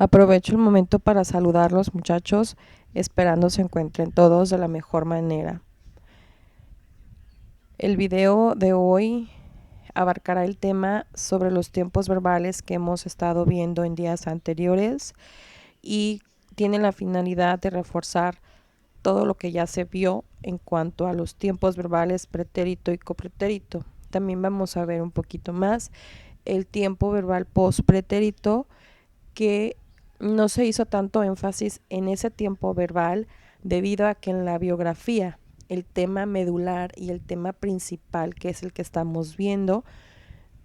Aprovecho el momento para saludarlos, muchachos, esperando se encuentren todos de la mejor manera. El video de hoy abarcará el tema sobre los tiempos verbales que hemos estado viendo en días anteriores y tiene la finalidad de reforzar todo lo que ya se vio en cuanto a los tiempos verbales pretérito y copretérito. También vamos a ver un poquito más el tiempo verbal postpretérito, que no se hizo tanto énfasis en ese tiempo verbal debido a que en la biografía el tema medular y el tema principal, que es el que estamos viendo,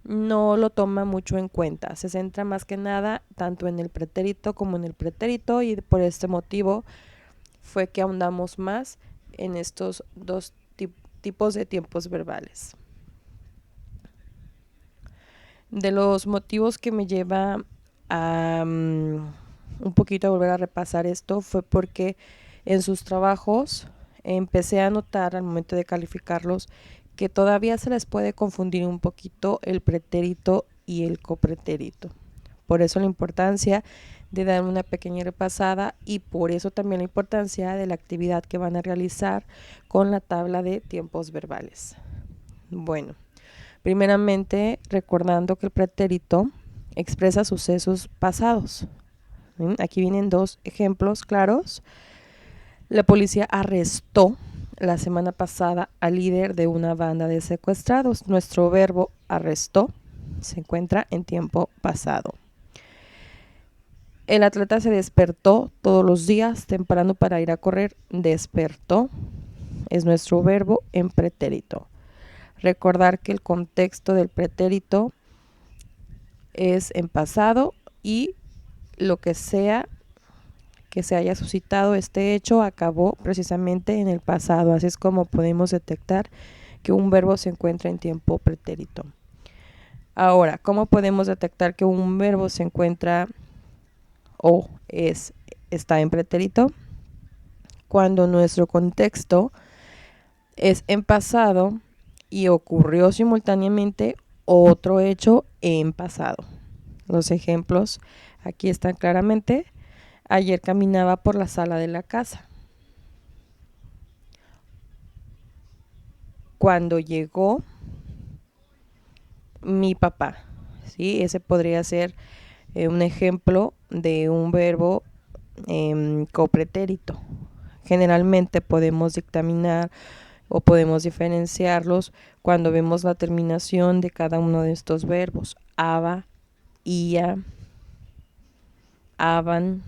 no lo toma mucho en cuenta. Se centra más que nada tanto en el pretérito como en el pretérito, y por este motivo fue que ahondamos más en estos dos tipos de tiempos verbales. De los motivos que me lleva a un poquito a volver a repasar esto fue porque en sus trabajos empecé a notar al momento de calificarlos que todavía se les puede confundir un poquito el pretérito y el copretérito. Por eso la importancia de dar una pequeña repasada, y por eso también la importancia de la actividad que van a realizar con la tabla de tiempos verbales. Bueno, primeramente recordando que el pretérito expresa sucesos pasados. Aquí vienen dos ejemplos claros. La policía arrestó la semana pasada al líder de una banda de secuestrados. Nuestro verbo arrestó se encuentra en tiempo pasado. El atleta se despertó todos los días temprano para ir a correr. Despertó es nuestro verbo en pretérito. Recordar que el contexto del pretérito es en pasado y lo que sea que se haya suscitado este hecho acabó precisamente en el pasado. Así es como podemos detectar que un verbo se encuentra en tiempo pretérito. Ahora, ¿cómo podemos detectar que un verbo se encuentra o está en pretérito? Cuando nuestro contexto es en pasado y ocurrió simultáneamente otro hecho en pasado. Los ejemplos aquí están claramente. Ayer caminaba por la sala de la casa. Cuando llegó mi papá. ¿Sí? Ese podría ser un ejemplo de un verbo copretérito. Generalmente podemos dictaminar o podemos diferenciarlos cuando vemos la terminación de cada uno de estos verbos. Aba, ia, aban,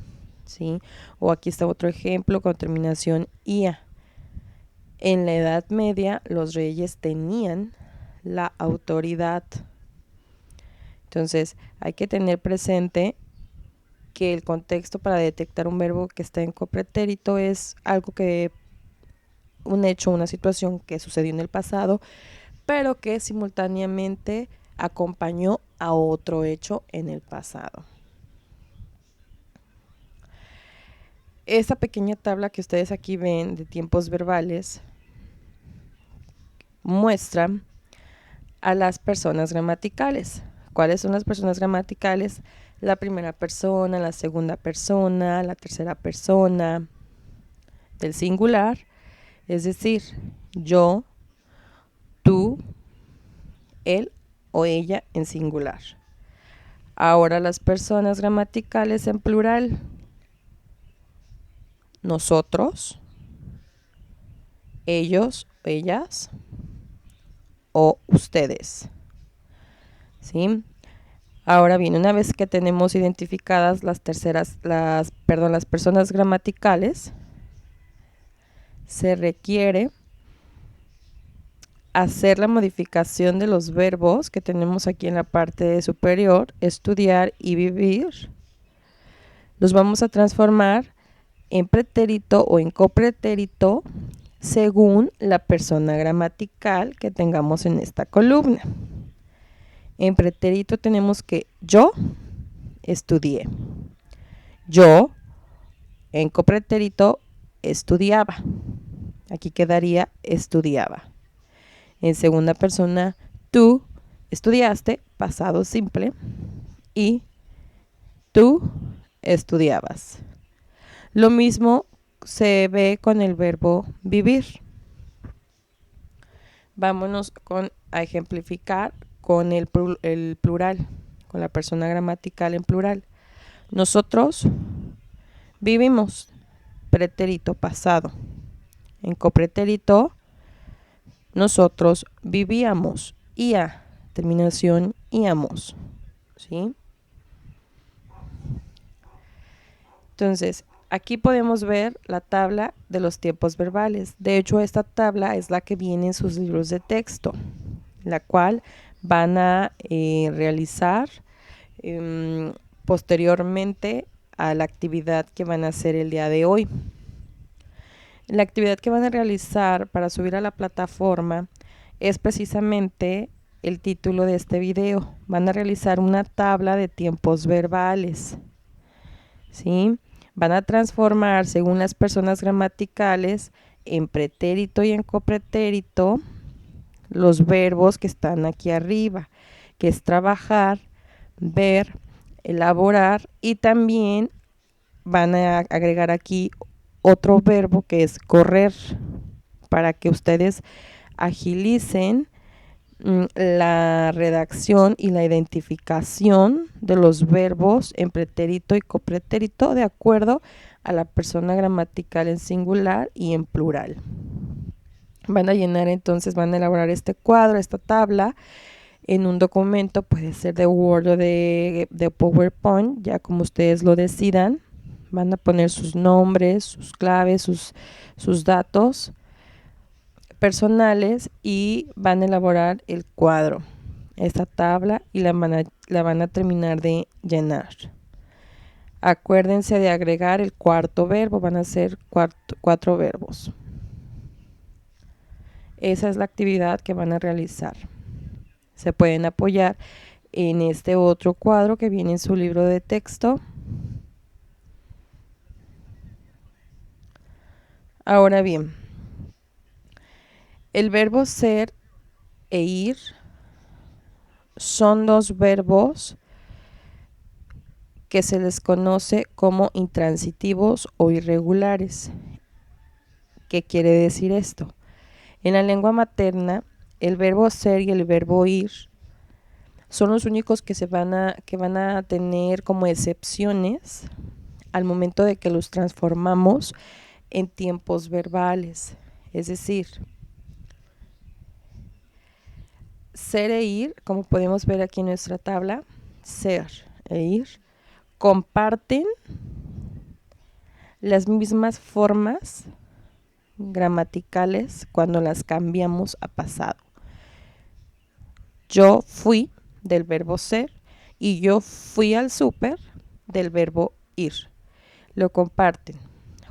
¿sí? O aquí está otro ejemplo con terminación ia. En la Edad Media los reyes tenían la autoridad. Entonces hay que tener presente que el contexto para detectar un verbo que está en copretérito es algo que, un hecho, una situación que sucedió en el pasado, pero que simultáneamente acompañó a otro hecho en el pasado. Esta pequeña tabla que ustedes aquí ven de tiempos verbales muestra a las personas gramaticales. ¿Cuáles son las personas gramaticales? La primera persona, la segunda persona, la tercera persona del singular, es decir, yo, tú, él o ella en singular. Ahora las personas gramaticales en plural: nosotros, ellos, ellas o ustedes. ¿Sí? Ahora bien, una vez que tenemos identificadas las personas gramaticales, se requiere hacer la modificación de los verbos que tenemos aquí en la parte superior, estudiar y vivir. Los vamos a transformar en pretérito o en copretérito según la persona gramatical que tengamos en esta columna. En pretérito tenemos que yo estudié. Yo, en copretérito, estudiaba. Aquí quedaría estudiaba. En segunda persona, tú estudiaste, pasado simple, y tú estudiabas. Lo mismo se ve con el verbo vivir. Vámonos a ejemplificar con el plural, con la persona gramatical en plural. Nosotros vivimos, pretérito pasado. En copretérito, nosotros vivíamos, ia, terminación íamos, ¿sí? Entonces, aquí podemos ver la tabla de los tiempos verbales. De hecho, esta tabla es la que viene en sus libros de texto, la cual van a realizar posteriormente a la actividad que van a hacer el día de hoy. La actividad que van a realizar para subir a la plataforma es precisamente el título de este video. Van a realizar una tabla de tiempos verbales, ¿sí? Van a transformar, según las personas gramaticales, en pretérito y en copretérito los verbos que están aquí arriba, que es trabajar, ver, elaborar, y también van a agregar aquí otro verbo que es correr, para que ustedes agilicen la redacción y la identificación de los verbos en pretérito y copretérito de acuerdo a la persona gramatical en singular y en plural. Van a llenar entonces, van a elaborar este cuadro, esta tabla en un documento, puede ser de Word o de PowerPoint, ya como ustedes lo decidan. Van a poner sus nombres, sus claves, sus datos personales y van a elaborar el cuadro, esta tabla, y la van a terminar de llenar. Acuérdense de agregar el cuarto verbo, van a ser cuatro verbos. Esa es la actividad que van a realizar. Se pueden apoyar en este otro cuadro que viene en su libro de texto. Ahora bien, el verbo ser e ir son dos verbos que se les conoce como intransitivos o irregulares. ¿Qué quiere decir esto? En la lengua materna, el verbo ser y el verbo ir son los únicos que van a tener como excepciones al momento de que los transformamos en tiempos verbales. Es decir, ser e ir, como podemos ver aquí en nuestra tabla, ser e ir comparten las mismas formas gramaticales cuando las cambiamos a pasado. Yo fui del verbo ser y yo fui al súper del verbo ir. Lo comparten.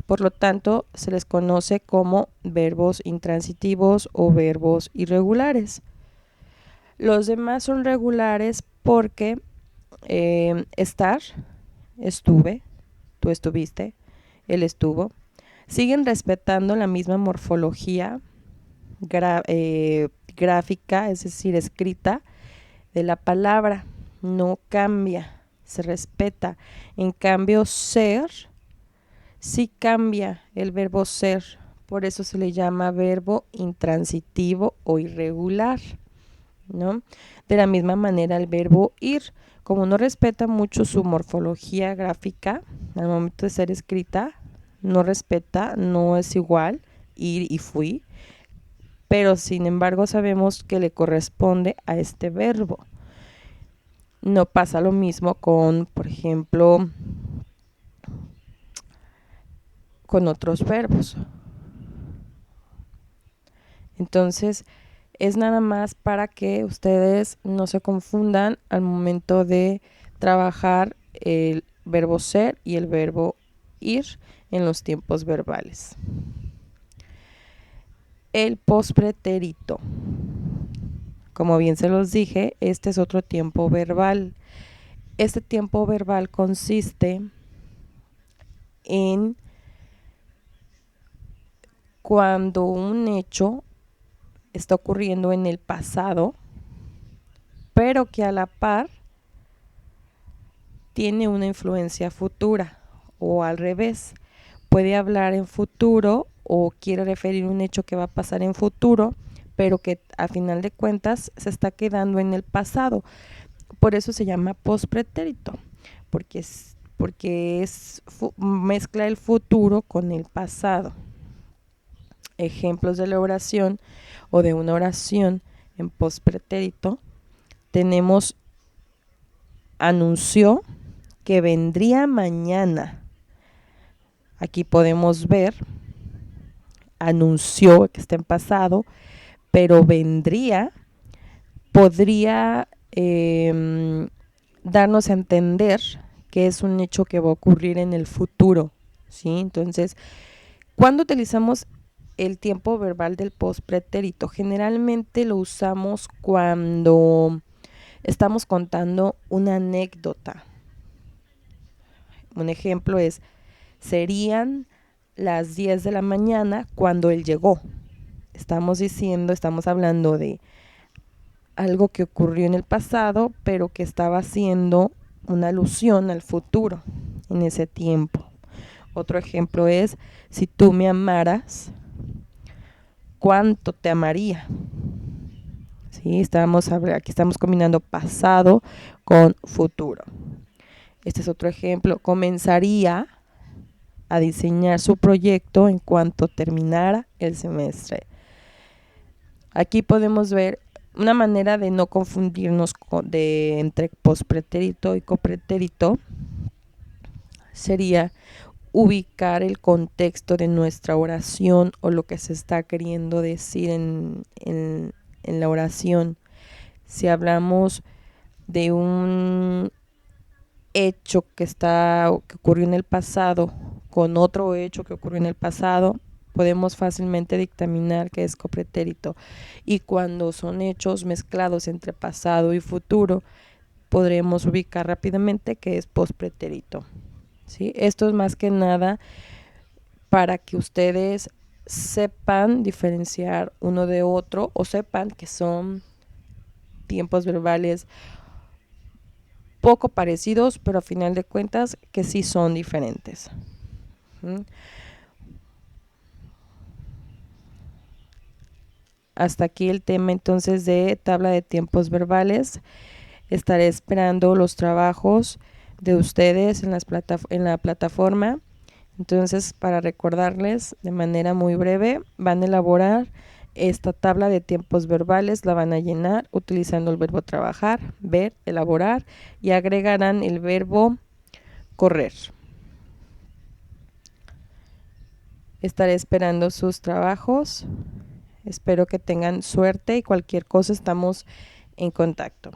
Por lo tanto, se les conoce como verbos intransitivos o verbos irregulares. Los demás son regulares porque estar, estuve, tú estuviste, él estuvo, siguen respetando la misma morfología gráfica, es decir, escrita de la palabra, no cambia, se respeta. En cambio, ser sí cambia, el verbo ser, por eso se le llama verbo intransitivo o irregular, ¿no? De la misma manera el verbo ir, como no respeta mucho su morfología gráfica al momento de ser escrita, no respeta, no es igual ir y fui, pero sin embargo sabemos que le corresponde a este verbo. No pasa lo mismo con, por ejemplo, con otros verbos. Entonces, es nada más para que ustedes no se confundan al momento de trabajar el verbo ser y el verbo ir en los tiempos verbales. El pospretérito. Como bien se los dije, este es otro tiempo verbal. Este tiempo verbal consiste en cuando un hecho está ocurriendo en el pasado, pero que a la par tiene una influencia futura, o al revés, puede hablar en futuro o quiere referir un hecho que va a pasar en futuro, pero que a final de cuentas se está quedando en el pasado. Por eso se llama pospretérito, porque mezcla el futuro con el pasado. Ejemplos de la oración o de una oración en pospretérito tenemos: anunció que vendría mañana. Aquí podemos ver, anunció que está en pasado, pero vendría, podría darnos a entender que es un hecho que va a ocurrir en el futuro, ¿sí? Entonces, ¿cuándo utilizamos el tiempo verbal del pospretérito? Generalmente lo usamos cuando estamos contando una anécdota. Un ejemplo es: serían las 10 de la mañana cuando él llegó. Estamos hablando de algo que ocurrió en el pasado, pero que estaba haciendo una alusión al futuro en ese tiempo. Otro ejemplo es: si tú me amaras, ¿cuánto te amaría? ¿Sí? Aquí estamos combinando pasado con futuro. Este es otro ejemplo: comenzaría a diseñar su proyecto en cuanto terminara el semestre. Aquí podemos ver una manera de no confundirnos entre pospretérito y copretérito. Sería ubicar el contexto de nuestra oración o lo que se está queriendo decir en la oración. Si hablamos de un hecho que ocurrió en el pasado con otro hecho que ocurrió en el pasado, podemos fácilmente dictaminar que es copretérito. Y cuando son hechos mezclados entre pasado y futuro, podremos ubicar rápidamente que es pospretérito, ¿sí? Esto es más que nada para que ustedes sepan diferenciar uno de otro, o sepan que son tiempos verbales poco parecidos, pero a final de cuentas que sí son diferentes. Hasta aquí el tema entonces de tabla de tiempos verbales. Estaré esperando los trabajos de ustedes en la plataforma. Entonces, para recordarles de manera muy breve, van a elaborar esta tabla de tiempos verbales, la van a llenar utilizando el verbo trabajar, ver, elaborar, y agregarán el verbo correr. Estaré esperando sus trabajos. Espero que tengan suerte y cualquier cosa estamos en contacto.